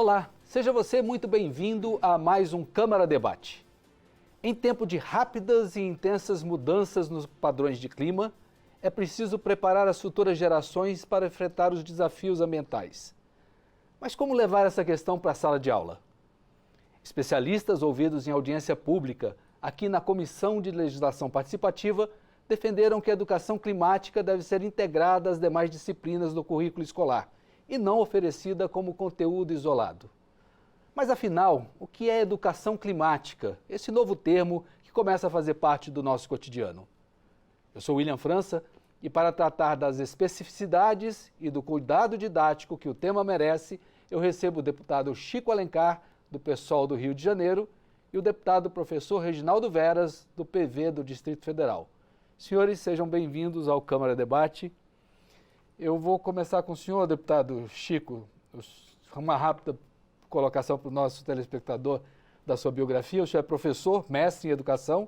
Olá, seja você muito bem-vindo a mais um Câmara Debate. Em tempo de rápidas e intensas mudanças nos padrões de clima, é preciso preparar as futuras gerações para enfrentar os desafios ambientais. Mas como levar essa questão para a sala de aula? Especialistas ouvidos em audiência pública, aqui na Comissão de Legislação Participativa, defenderam que a educação climática deve ser integrada às demais disciplinas do currículo escolar e não oferecida como conteúdo isolado. Mas afinal, o que é educação climática? Esse novo termo que começa a fazer parte do nosso cotidiano. Eu sou William França e para tratar das especificidades e do cuidado didático que o tema merece, eu recebo o deputado Chico Alencar, do PSOL do Rio de Janeiro, e o deputado professor Reginaldo Veras, do PV do Distrito Federal. Senhores, sejam bem-vindos ao Câmara Debate. Eu vou começar com o senhor, deputado Chico, uma rápida colocação para o nosso telespectador da sua biografia. O senhor é professor, mestre em educação,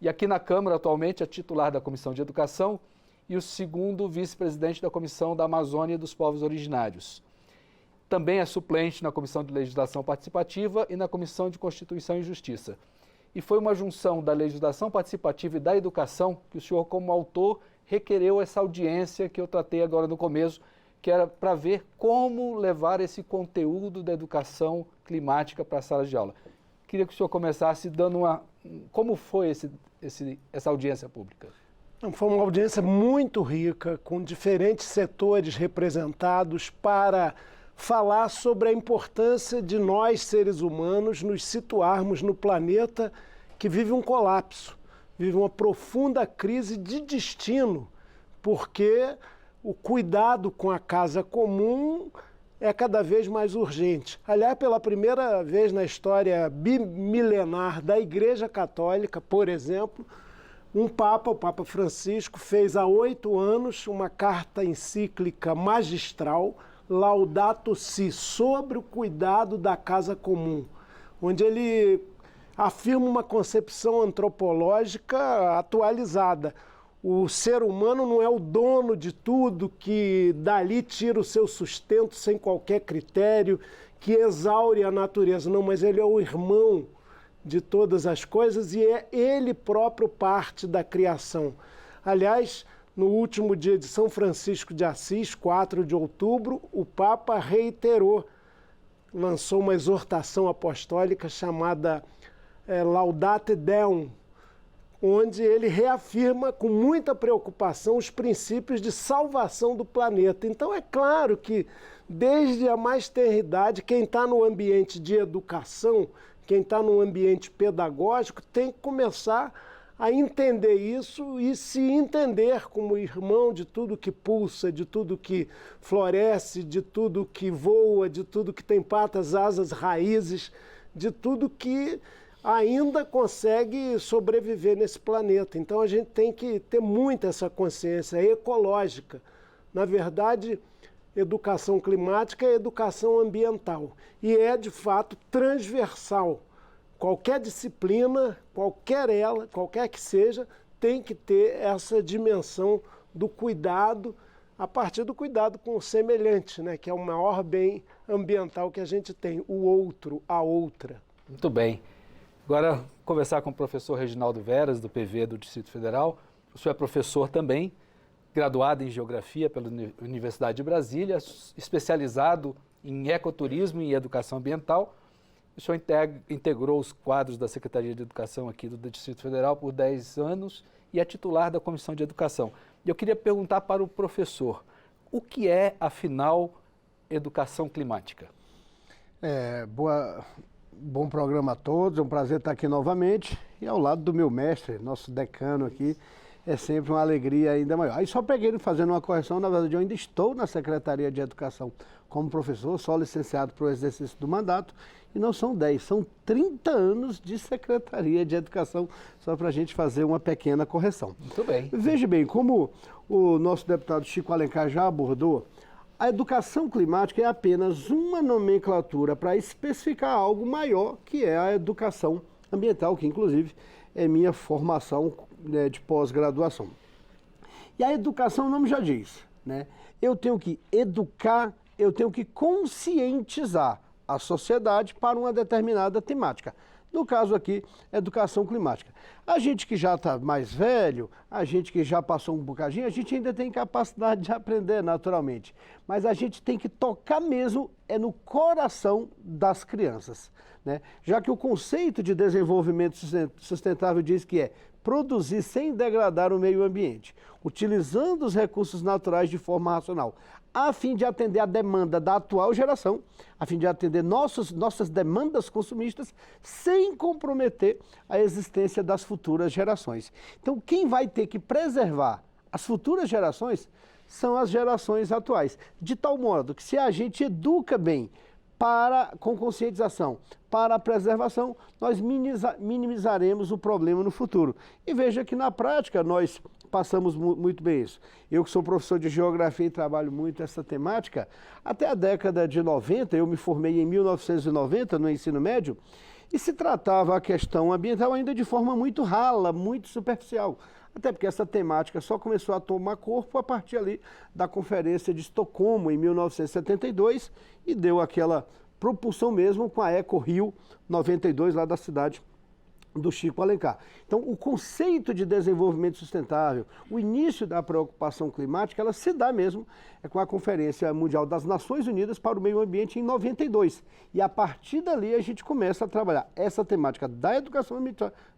e aqui na Câmara atualmente é titular da Comissão de Educação e o segundo vice-presidente da Comissão da Amazônia e dos Povos Originários. Também é suplente na Comissão de Legislação Participativa e na Comissão de Constituição e Justiça. E foi uma junção da legislação participativa e da educação que o senhor, como autor, requereu essa audiência que eu tratei agora no começo, que era para ver como levar esse conteúdo da educação climática para a sala de aula. Queria que o senhor começasse dando como foi essa audiência pública? Foi uma audiência muito rica, com diferentes setores representados para falar sobre a importância de nós, seres humanos, nos situarmos no planeta que vive um colapso, vive uma profunda crise de destino, porque o cuidado com a casa comum é cada vez mais urgente. Aliás, pela primeira vez na história bimilenar da Igreja Católica, por exemplo, o Papa Francisco, fez há 8 anos uma carta encíclica magistral, Laudato Si, sobre o cuidado da casa comum, onde ele afirma uma concepção antropológica atualizada. O ser humano não é o dono de tudo, que dali tira o seu sustento sem qualquer critério, que exaure a natureza. Não, mas ele é o irmão de todas as coisas e é ele próprio parte da criação. Aliás, no último dia de São Francisco de Assis, 4 de outubro, o Papa reiterou, lançou uma exortação apostólica chamada Laudate Deum, onde ele reafirma com muita preocupação os princípios de salvação do planeta. Então é claro que desde a mais tenra idade, quem está no ambiente de educação, quem está no ambiente pedagógico, tem que começar a entender isso e se entender como irmão de tudo que pulsa, de tudo que floresce, de tudo que voa, de tudo que tem patas, asas, raízes, de tudo que ainda consegue sobreviver nesse planeta. Então a gente tem que ter muito essa consciência ecológica. Na verdade, educação climática é educação ambiental e é, de fato, transversal. Qualquer disciplina, qualquer que seja, tem que ter essa dimensão do cuidado, a partir do cuidado com o semelhante, né, que é o maior bem ambiental que a gente tem, o outro, a outra. Muito bem. Agora, conversar com o professor Reginaldo Veras, do PV do Distrito Federal. O senhor é professor também, graduado em Geografia pela Universidade de Brasília, especializado em ecoturismo e educação ambiental. O senhor integrou os quadros da Secretaria de Educação aqui do Distrito Federal por 10 anos e é titular da Comissão de Educação. E eu queria perguntar para o professor, o que é, afinal, educação climática? Bom programa a todos, é um prazer estar aqui novamente e ao lado do meu mestre, nosso decano aqui, é sempre uma alegria ainda maior. Aí só peguei fazendo uma correção, na verdade eu ainda estou na Secretaria de Educação como professor, só licenciado para o exercício do mandato, e não são 10, são 30 anos de Secretaria de Educação, só para a gente fazer uma pequena correção. Muito bem. Veja bem, como o nosso deputado Chico Alencar já abordou, a educação climática é apenas uma nomenclatura para especificar algo maior, que é a educação ambiental, que inclusive é minha formação, né, de pós-graduação. E a educação, o nome já diz, né? Eu tenho que educar, eu tenho que conscientizar a sociedade para uma determinada temática. No caso aqui, educação climática. A gente que já está mais velho, a gente que já passou um bocadinho, a gente ainda tem capacidade de aprender naturalmente. Mas a gente tem que tocar mesmo no coração das crianças, né? Já que o conceito de desenvolvimento sustentável diz que é produzir sem degradar o meio ambiente, utilizando os recursos naturais de forma racional, a fim de atender a demanda da atual geração, a fim de atender nossas demandas consumistas, sem comprometer a existência das futuras gerações. Então, quem vai ter que preservar as futuras gerações são as gerações atuais, de tal modo que se a gente educa bem com conscientização para a preservação, nós minimizaremos o problema no futuro. E veja que na prática nós passamos muito bem isso. Eu que sou professor de geografia e trabalho muito essa temática, até a década de 90, eu me formei em 1990 no ensino médio, e se tratava a questão ambiental ainda de forma muito rala, muito superficial. Até porque essa temática só começou a tomar corpo a partir ali da Conferência de Estocolmo, em 1972, e deu aquela propulsão mesmo com a Eco Rio 92, lá da cidade do Chico Alencar. Então, o conceito de desenvolvimento sustentável, o início da preocupação climática, ela se dá mesmo com a Conferência Mundial das Nações Unidas para o Meio Ambiente em 92. E a partir dali a gente começa a trabalhar essa temática da educação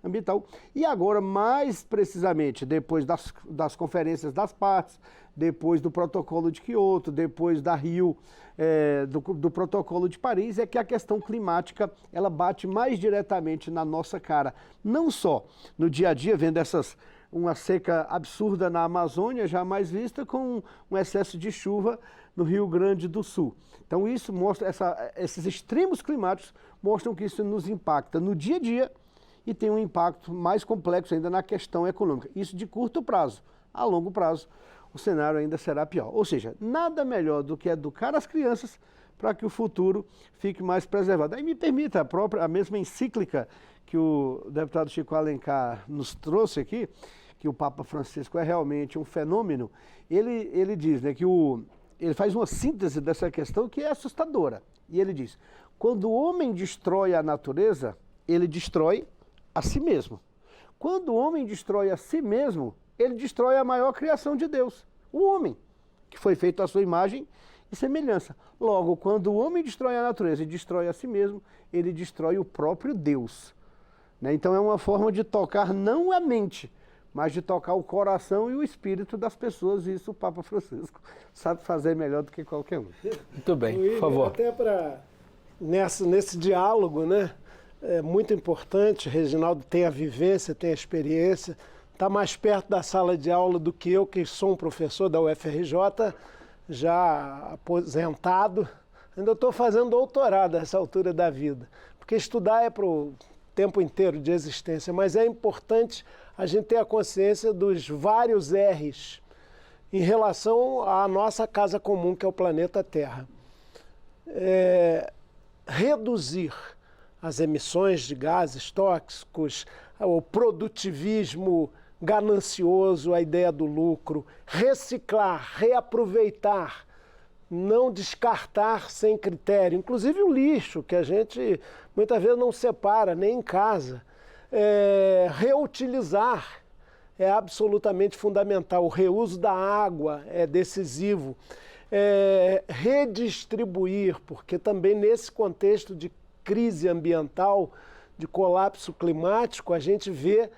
ambiental e agora, mais precisamente, depois das conferências das partes, depois do Protocolo de Quioto, depois da Rio, do Protocolo de Paris, é que a questão climática ela bate mais diretamente na nossa cara. Não só no dia a dia, vendo uma seca absurda na Amazônia, jamais vista, com um excesso de chuva no Rio Grande do Sul. Então isso mostra, esses extremos climáticos mostram que isso nos impacta no dia a dia e tem um impacto mais complexo ainda na questão econômica. Isso de curto prazo. A longo prazo, o cenário ainda será pior. Ou seja, nada melhor do que educar as crianças para que o futuro fique mais preservado. Aí me permita, a mesma encíclica que o deputado Chico Alencar nos trouxe aqui, que o Papa Francisco é realmente um fenômeno, ele diz, né, que ele faz uma síntese dessa questão que é assustadora. E ele diz, quando o homem destrói a natureza, ele destrói a si mesmo. Quando o homem destrói a si mesmo, ele destrói a maior criação de Deus, o homem, que foi feito à sua imagem e semelhança. Logo, quando o homem destrói a natureza e destrói a si mesmo, ele destrói o próprio Deus, né? Então é uma forma de tocar não a mente, mas de tocar o coração e o espírito das pessoas, e isso o Papa Francisco sabe fazer melhor do que qualquer um. Muito bem, Luiz, por favor. Até nesse diálogo, né, é muito importante, Reginaldo tem a vivência, tem a experiência, está mais perto da sala de aula do que eu, que sou um professor da UFRJ, já aposentado. Ainda estou fazendo doutorado a essa altura da vida, porque estudar é para o tempo inteiro de existência, mas é importante a gente ter a consciência dos vários R's em relação à nossa casa comum, que é o planeta Terra. Reduzir as emissões de gases tóxicos, o produtivismo ganancioso, a ideia do lucro, reciclar, reaproveitar, não descartar sem critério, inclusive o lixo, que a gente muitas vezes não separa nem em casa. Reutilizar é absolutamente fundamental, o reuso da água é decisivo. Redistribuir, porque também nesse contexto de crise ambiental, de colapso climático, a gente vê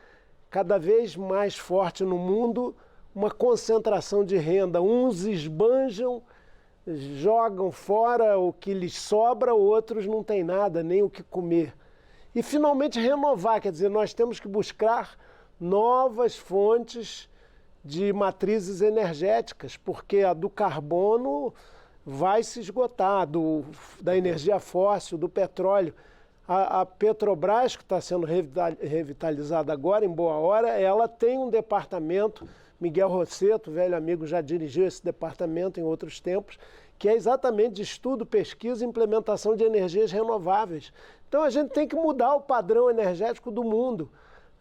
cada vez mais forte no mundo uma concentração de renda. Uns esbanjam, jogam fora o que lhes sobra, outros não têm nada, nem o que comer. E finalmente renovar, quer dizer, nós temos que buscar novas fontes de matrizes energéticas, porque a do carbono vai se esgotar, da energia fóssil, do petróleo. A Petrobras, que está sendo revitalizada agora, em boa hora, ela tem um departamento, Miguel Rosseto, velho amigo, já dirigiu esse departamento em outros tempos, que é exatamente de estudo, pesquisa e implementação de energias renováveis. Então a gente tem que mudar o padrão energético do mundo.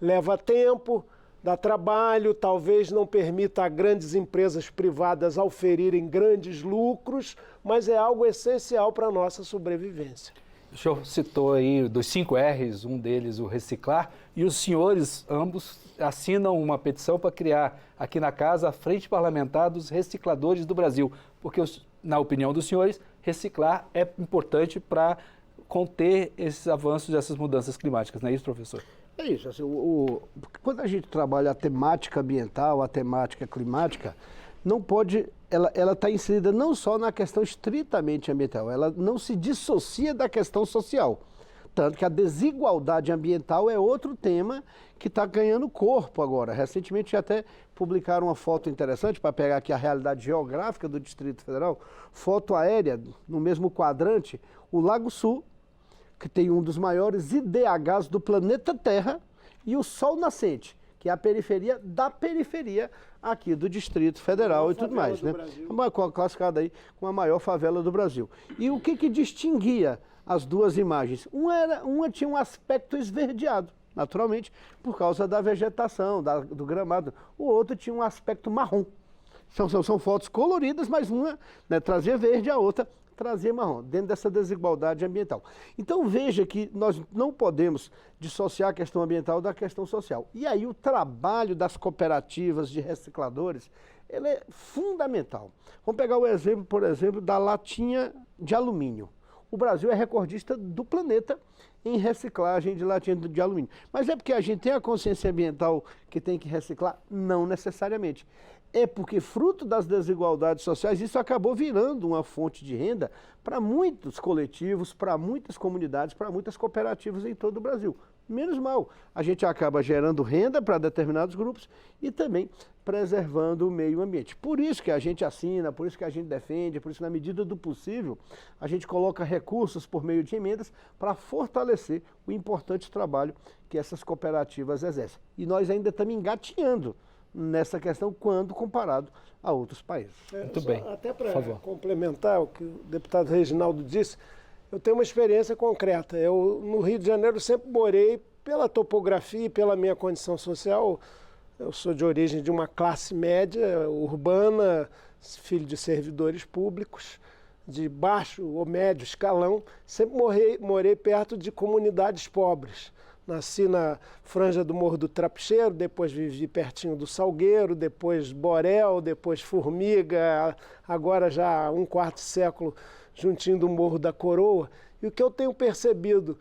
Leva tempo, dá trabalho, talvez não permita a grandes empresas privadas auferirem grandes lucros, mas é algo essencial para a nossa sobrevivência. O senhor citou aí dos 5 R's, um deles o reciclar, e os senhores ambos assinam uma petição para criar aqui na casa a Frente Parlamentar dos Recicladores do Brasil, porque, na opinião dos senhores, reciclar é importante para conter esses avanços, essas mudanças climáticas, não é isso, professor? É isso, assim, porque quando a gente trabalha a temática ambiental, a temática climática, não pode, ela está inserida não só na questão estritamente ambiental, ela não se dissocia da questão social. Tanto que a desigualdade ambiental é outro tema que está ganhando corpo agora. Recentemente até publicaram uma foto interessante para pegar aqui a realidade geográfica do Distrito Federal, foto aérea, no mesmo quadrante, o Lago Sul, que tem um dos maiores IDHs do planeta Terra, e o Sol Nascente, que é a periferia da periferia aqui do Distrito Federal e tudo mais, né? Classificada aí como a maior favela do Brasil. E o que distinguia as duas imagens? Uma tinha um aspecto esverdeado, naturalmente, por causa da vegetação, do gramado. O outro tinha um aspecto marrom. São fotos coloridas, mas uma, né, trazia verde, a outra trazia marrom, dentro dessa desigualdade ambiental. Então veja que nós não podemos dissociar a questão ambiental da questão social. E aí o trabalho das cooperativas de recicladores, ele é fundamental. Vamos pegar o exemplo, por exemplo, da latinha de alumínio. O Brasil é recordista do planeta em reciclagem de latinha de alumínio. Mas é porque a gente tem a consciência ambiental que tem que reciclar? Não necessariamente. É porque, fruto das desigualdades sociais, isso acabou virando uma fonte de renda para muitos coletivos, para muitas comunidades, para muitas cooperativas em todo o Brasil. Menos mal, a gente acaba gerando renda para determinados grupos e também preservando o meio ambiente. Por isso que a gente assina, por isso que a gente defende, por isso que, na medida do possível, a gente coloca recursos por meio de emendas para fortalecer o importante trabalho que essas cooperativas exercem. E nós ainda estamos engatinhando nessa questão quando comparado a outros países. Muito bem. Até para complementar o que o deputado Reginaldo disse, eu tenho uma experiência concreta. Eu, no Rio de Janeiro, sempre morei, pela topografia e pela minha condição social, eu sou de origem de uma classe média, urbana, filho de servidores públicos, de baixo ou médio escalão, sempre morei perto de comunidades pobres. Nasci na franja do Morro do Trapicheiro, depois vivi pertinho do Salgueiro, depois Borel, depois Formiga, agora já há um quarto século juntinho do Morro da Coroa. E o que eu tenho percebido,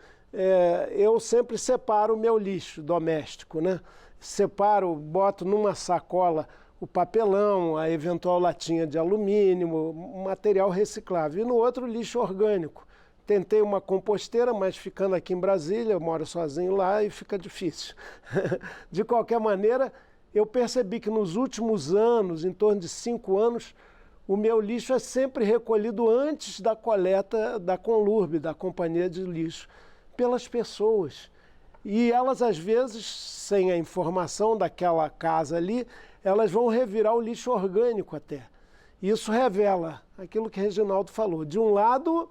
eu sempre separo o meu lixo doméstico, né? Separo, boto numa sacola o papelão, a eventual latinha de alumínio, material reciclável, e no outro lixo orgânico. Tentei uma composteira, mas ficando aqui em Brasília, eu moro sozinho lá e fica difícil. De qualquer maneira, eu percebi que nos últimos anos, em torno de 5 anos, o meu lixo é sempre recolhido antes da coleta da Conlurb, da Companhia de Lixo, pelas pessoas. E elas, às vezes, sem a informação daquela casa ali, elas vão revirar o lixo orgânico até. Isso revela aquilo que Reginaldo falou. De um lado,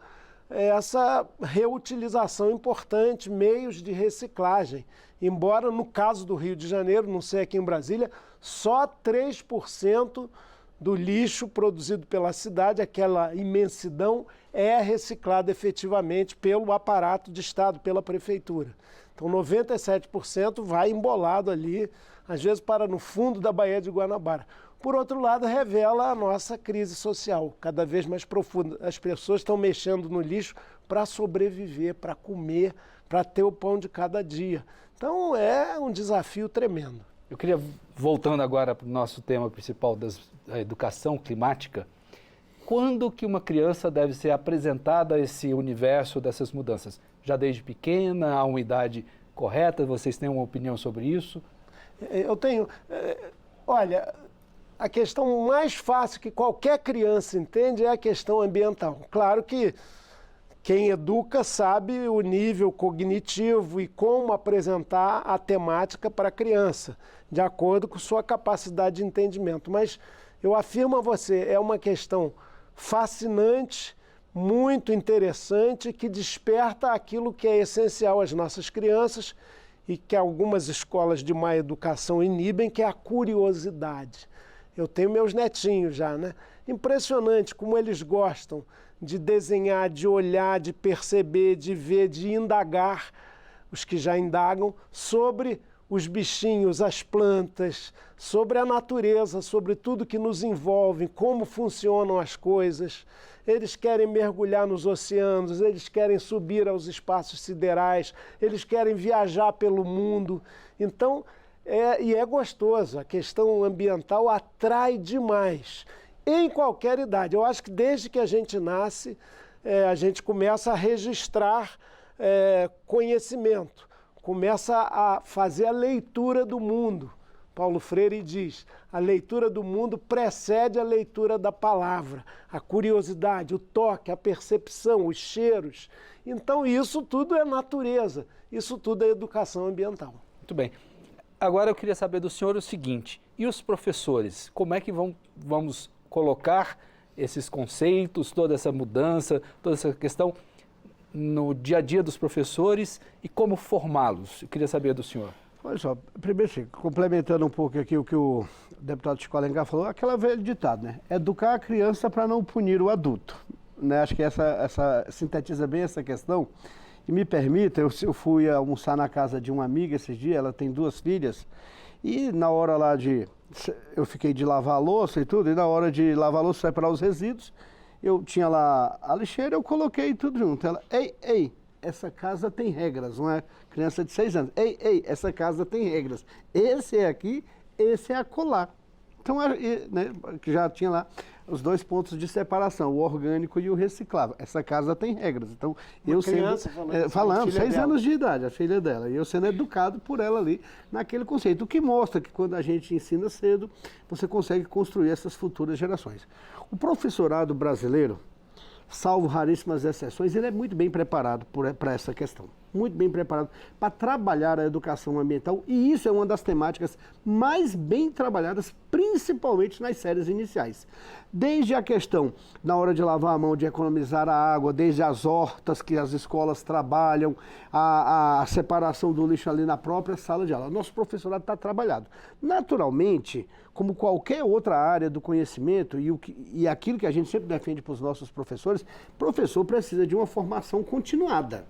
essa reutilização importante, meios de reciclagem. Embora no caso do Rio de Janeiro, não sei aqui em Brasília, só 3% do lixo produzido pela cidade, aquela imensidão, é reciclado efetivamente pelo aparato de Estado, pela prefeitura. Então 97% vai embolado ali, às vezes para no fundo da Baía de Guanabara. Por outro lado, revela a nossa crise social, cada vez mais profunda. As pessoas estão mexendo no lixo para sobreviver, para comer, para ter o pão de cada dia. Então, é um desafio tremendo. Eu queria, voltando agora para o nosso tema principal da educação climática, quando que uma criança deve ser apresentada a esse universo dessas mudanças? Já desde pequena, a uma idade correta? Vocês têm uma opinião sobre isso? Eu tenho... Olha... A questão mais fácil que qualquer criança entende é a questão ambiental. Claro que quem educa sabe o nível cognitivo e como apresentar a temática para a criança, de acordo com sua capacidade de entendimento. Mas eu afirmo a você, é uma questão fascinante, muito interessante, que desperta aquilo que é essencial às nossas crianças e que algumas escolas de má educação inibem, que é a curiosidade. Eu tenho meus netinhos já, né? Impressionante como eles gostam de desenhar, de olhar, de perceber, de ver, de indagar, os que já indagam, sobre os bichinhos, as plantas, sobre a natureza, sobre tudo que nos envolve, como funcionam as coisas. Eles querem mergulhar nos oceanos, eles querem subir aos espaços siderais, eles querem viajar pelo mundo. Então, é gostoso, a questão ambiental atrai demais, em qualquer idade. Eu acho que desde que a gente nasce, a gente começa a registrar conhecimento, começa a fazer a leitura do mundo. Paulo Freire diz, a leitura do mundo precede a leitura da palavra, a curiosidade, o toque, a percepção, os cheiros. Então isso tudo é natureza, isso tudo é educação ambiental. Muito bem. Agora eu queria saber do senhor o seguinte, e os professores, como é que vamos colocar esses conceitos, toda essa mudança, toda essa questão no dia a dia dos professores e como formá-los? Eu queria saber do senhor. Olha só, primeiro, complementando um pouco aqui o que o deputado Chico Alencar falou, aquela velha ditado, né? Educar a criança para não punir o adulto. Né? Acho que essa sintetiza bem essa questão. E me permita, eu fui almoçar na casa de uma amiga esses dias, ela tem 2 filhas, e na hora lá eu fiquei de lavar a louça e tudo, e na hora de lavar a louça, separar os resíduos, eu tinha lá a lixeira, eu coloquei tudo junto. Ela, ei, essa casa tem regras, uma criança de 6 anos. Ei, essa casa tem regras. Esse é aqui, esse é acolá. Então, né, que já tinha lá os 2 pontos de separação, o orgânico e o reciclável. Essa casa tem regras. Então, eu sendo... Falando, 6 anos de idade, a filha dela. E eu sendo educado por ela ali naquele conceito. O que mostra que quando a gente ensina cedo, você consegue construir essas futuras gerações. O professorado brasileiro, salvo raríssimas exceções, ele é muito bem preparado para essa questão. Muito bem preparado para trabalhar a educação ambiental, e isso é uma das temáticas mais bem trabalhadas, principalmente nas séries iniciais. Desde a questão, na hora de lavar a mão, de economizar a água, desde as hortas que as escolas trabalham, a separação do lixo ali na própria sala de aula. Nosso professorado está trabalhado. Naturalmente, como qualquer outra área do conhecimento, e aquilo que a gente sempre defende para os nossos professores, o professor precisa de uma formação continuada.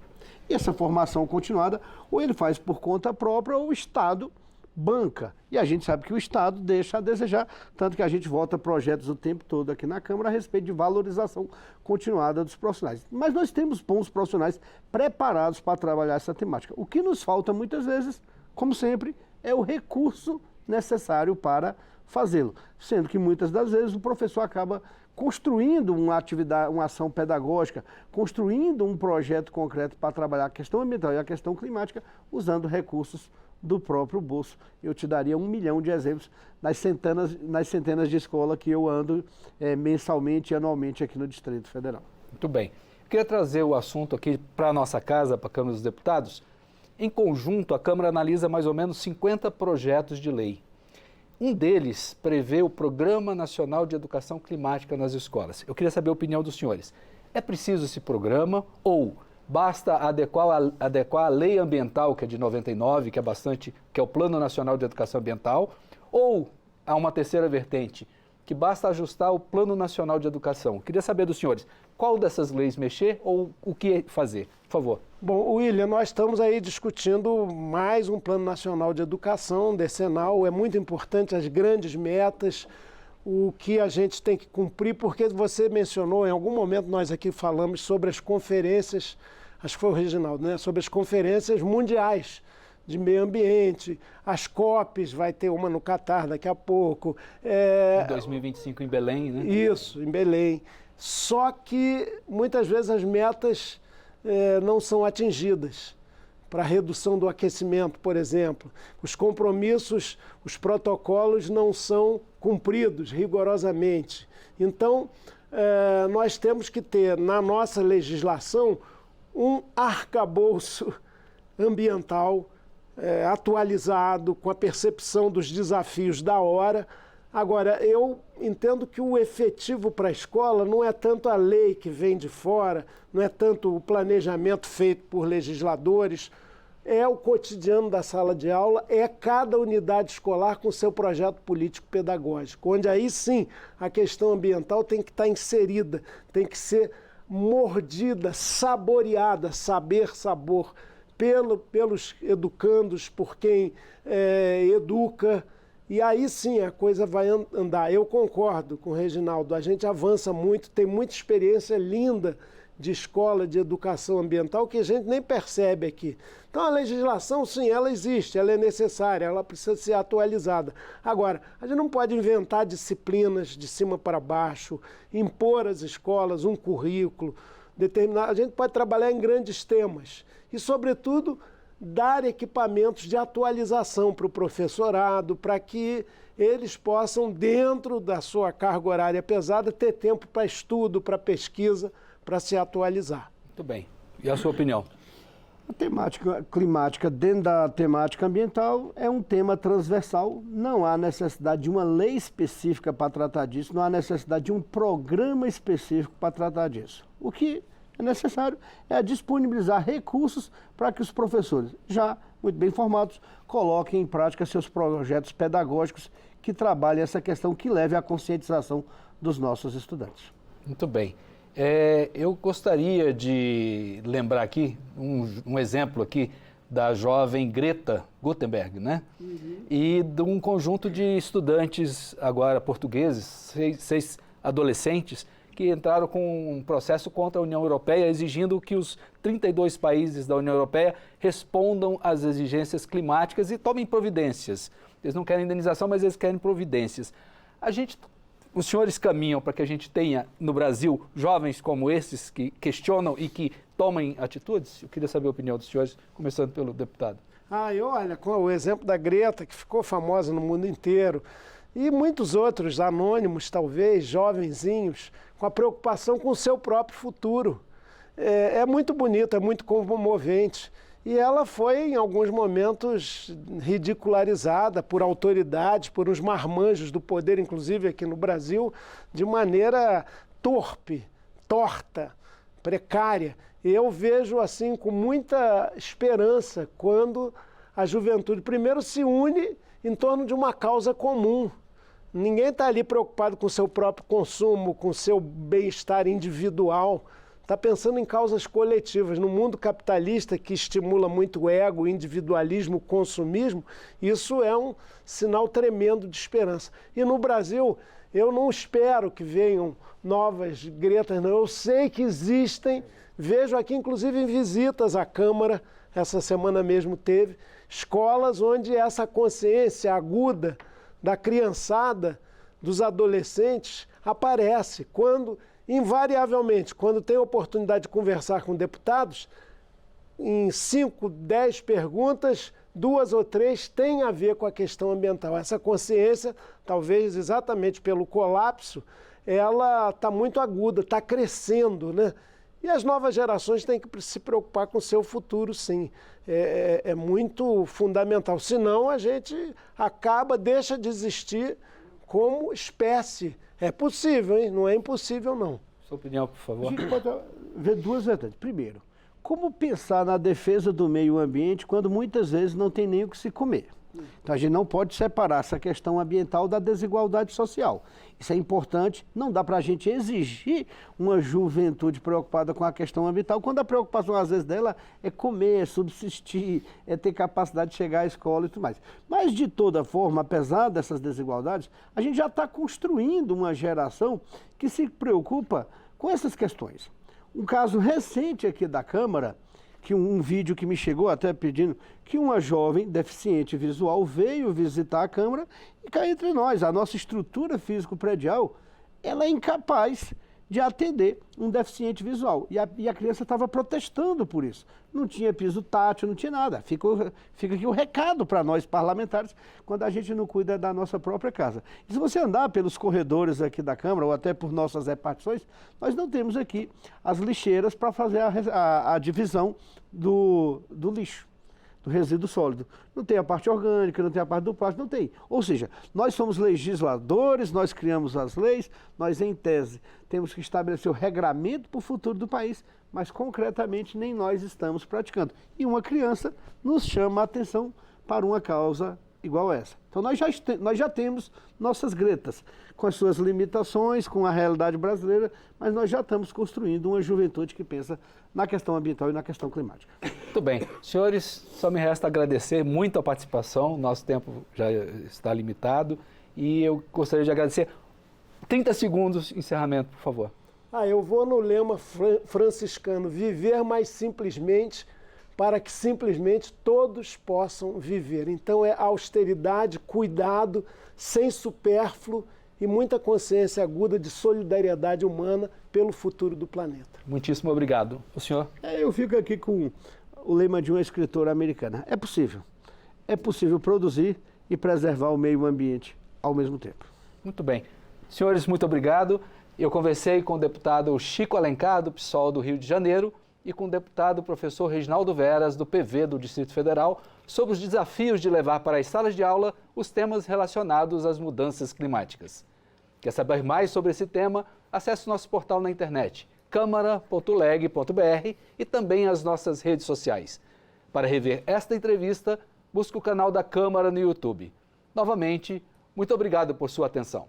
E essa formação continuada, ou ele faz por conta própria, ou o Estado banca. E a gente sabe que o Estado deixa a desejar, tanto que a gente vota projetos o tempo todo aqui na Câmara a respeito de valorização continuada dos profissionais. Mas nós temos bons profissionais preparados para trabalhar essa temática. O que nos falta muitas vezes, como sempre, é o recurso necessário para fazê-lo. Sendo que muitas das vezes o professor acaba construindo uma atividade, uma ação pedagógica, construindo um projeto concreto para trabalhar a questão ambiental e a questão climática, usando recursos do próprio bolso. Eu te daria 1 milhão de exemplos nas centenas de escolas que eu ando mensalmente e anualmente aqui no Distrito Federal. Muito bem. Eu queria trazer o assunto aqui para a nossa casa, para a Câmara dos Deputados. Em conjunto, a Câmara analisa mais ou menos 50 projetos de lei. Um deles prevê o Programa Nacional de Educação Climática nas escolas. Eu queria saber a opinião dos senhores. É preciso esse programa ou basta adequar a lei ambiental, que é de 99, que é o Plano Nacional de Educação Ambiental, ou há uma terceira vertente, que basta ajustar o Plano Nacional de Educação? Eu queria saber dos senhores, qual dessas leis mexer ou o que fazer? Por favor. Bom, William, nós estamos aí discutindo mais um Plano Nacional de Educação, decenal. É muito importante as grandes metas, o que a gente tem que cumprir, porque você mencionou, em algum momento nós aqui falamos sobre as conferências, acho que foi o Reginaldo, né? Sobre as conferências mundiais de meio ambiente, as COPs, vai ter uma no Catar daqui a pouco. Em 2025 em Belém, né? Isso, em Belém. Só que muitas vezes as metas não são atingidas. Para a redução do aquecimento, por exemplo. Os compromissos, os protocolos não são cumpridos rigorosamente. Então, nós temos que ter na nossa legislação um arcabouço ambiental atualizado, com a percepção dos desafios da hora. Agora, eu entendo que o efetivo para a escola não é tanto a lei que vem de fora, não é tanto o planejamento feito por legisladores, é o cotidiano da sala de aula, é cada unidade escolar com seu projeto político-pedagógico, onde aí sim a questão ambiental tem que estar inserida, tem que ser mordida, saboreada, sabor, pelos educandos, por quem educa, e aí sim a coisa vai andar. Eu concordo com o Reginaldo, a gente avança muito, tem muita experiência linda de escola de educação ambiental que a gente nem percebe aqui. Então a legislação, sim, ela existe, ela é necessária, ela precisa ser atualizada. Agora, a gente não pode inventar disciplinas de cima para baixo, impor às escolas um currículo determinado. A gente pode trabalhar em grandes temas e, sobretudo, dar equipamentos de atualização para o professorado, para que eles possam, dentro da sua carga horária pesada, ter tempo para estudo, para pesquisa, para se atualizar. Muito bem. E a sua opinião? A temática climática dentro da temática ambiental é um tema transversal. Não há necessidade de uma lei específica para tratar disso, não há necessidade de um programa específico para tratar disso. O que é necessário é disponibilizar recursos para que os professores, já muito bem formados, coloquem em prática seus projetos pedagógicos que trabalhem essa questão, que leve à conscientização dos nossos estudantes. Muito bem. Eu gostaria de lembrar aqui um exemplo aqui da jovem Greta Thunberg, né? E de um conjunto de estudantes agora portugueses, seis adolescentes, que entraram com um processo contra a União Europeia, exigindo que os 32 países da União Europeia respondam às exigências climáticas e tomem providências. Eles não querem indenização, mas eles querem providências. Os senhores caminham para que a gente tenha no Brasil jovens como esses que questionam e que tomem atitudes? Eu queria saber a opinião dos senhores, começando pelo deputado. Olha, com o exemplo da Greta, que ficou famosa no mundo inteiro, e muitos outros anônimos, talvez, jovenzinhos, com a preocupação com o seu próprio futuro. É muito bonito, é muito comovente. E ela foi, em alguns momentos, ridicularizada por autoridades, por uns marmanjos do poder, inclusive aqui no Brasil, de maneira torpe, torta, precária. E eu vejo assim com muita esperança quando a juventude, primeiro, se une em torno de uma causa comum. Ninguém está ali preocupado com o seu próprio consumo, com o seu bem-estar individual. Está pensando em causas coletivas. No mundo capitalista, que estimula muito o ego, o individualismo, o consumismo, isso é um sinal tremendo de esperança. E no Brasil, eu não espero que venham novas Gretas, não. Eu sei que existem, vejo aqui inclusive em visitas à Câmara, essa semana mesmo teve, escolas onde essa consciência aguda da criançada, dos adolescentes, aparece quando... Invariavelmente, quando tem a oportunidade de conversar com deputados, em 5, 10 perguntas, 2 ou 3 têm a ver com a questão ambiental. Essa consciência, talvez exatamente pelo colapso, ela está muito aguda, está crescendo, né? E as novas gerações têm que se preocupar com o seu futuro, sim. É muito fundamental. Senão a gente deixa de existir como espécie. É possível, hein? Não é impossível, não. Sua opinião, por favor. A gente pode ver duas vertentes. Primeiro, como pensar na defesa do meio ambiente quando muitas vezes não tem nem o que se comer? Então a gente não pode separar essa questão ambiental da desigualdade social. Isso é importante, não dá para a gente exigir uma juventude preocupada com a questão ambiental, quando a preocupação às vezes dela é comer, é subsistir, é ter capacidade de chegar à escola e tudo mais. Mas de toda forma, apesar dessas desigualdades, a gente já está construindo uma geração que se preocupa com essas questões. Um caso recente aqui da Câmara, que um vídeo que me chegou até pedindo que uma jovem deficiente visual veio visitar a Câmara e cá entre nós, a nossa estrutura físico-predial, ela é incapaz de atender um deficiente visual. E a criança estava protestando por isso. Não tinha piso tátil, não tinha nada. Fica aqui o recado para nós parlamentares, quando a gente não cuida da nossa própria casa. E se você andar pelos corredores aqui da Câmara, ou até por nossas repartições, nós não temos aqui as lixeiras para fazer a divisão do lixo. do resíduo sólido. Não tem a parte orgânica, não tem a parte do plástico, não tem. Ou seja, nós somos legisladores, nós criamos as leis, nós, em tese, temos que estabelecer o regramento para o futuro do país, mas, concretamente, nem nós estamos praticando. E uma criança nos chama a atenção para uma causa igual a essa. Então, nós já temos nossas gretas, com as suas limitações, com a realidade brasileira, mas nós já estamos construindo uma juventude que pensa na questão ambiental e na questão climática. Muito bem. Senhores, só me resta agradecer muito a participação, nosso tempo já está limitado, e eu gostaria de agradecer. 30 segundos, encerramento, por favor. Eu vou no lema franciscano, viver mais simplesmente, para que simplesmente todos possam viver. Então é austeridade, cuidado, sem supérfluo e muita consciência aguda de solidariedade humana pelo futuro do planeta. Muitíssimo obrigado. O senhor? Eu fico aqui com o lema de uma escritora americana. É possível produzir e preservar o meio ambiente ao mesmo tempo. Muito bem. Senhores, muito obrigado. Eu conversei com o deputado Chico Alencar, do PSOL do Rio de Janeiro, e com o deputado professor Reginaldo Veras, do PV do Distrito Federal, sobre os desafios de levar para as salas de aula os temas relacionados às mudanças climáticas. Quer saber mais sobre esse tema? Acesse o nosso portal na internet, câmara.leg.br, e também as nossas redes sociais. Para rever esta entrevista, busque o canal da Câmara no YouTube. Novamente, muito obrigado por sua atenção.